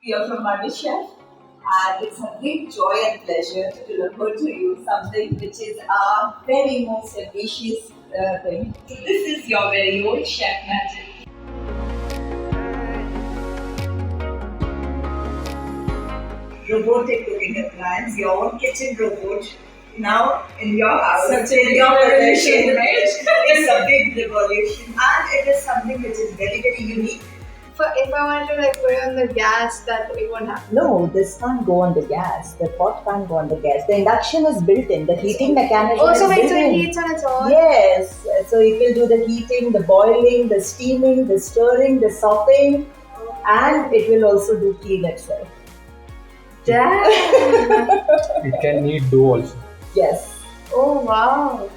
We are from Wonderchef, and it's a great joy and pleasure to deliver to you something which is our very most ambitious thing. So this is your very own Chef Magic. Robotic cooking appliance, your own kitchen robot. Now in your house, such in your possession, right? It's a big revolution, and it is something which is very, very unique. If I wanted to put it on the gas, that it won't happen. No, this can't go on the gas. The pot can't go on the gas. The induction is built in. The heating mechanism is Also, built so it in. heats on its own? Yes. So it will do the heating, the boiling, the steaming, the stirring, the sopping, and it will also do clean itself. Damn! It can knead dough also. Yes. Oh wow!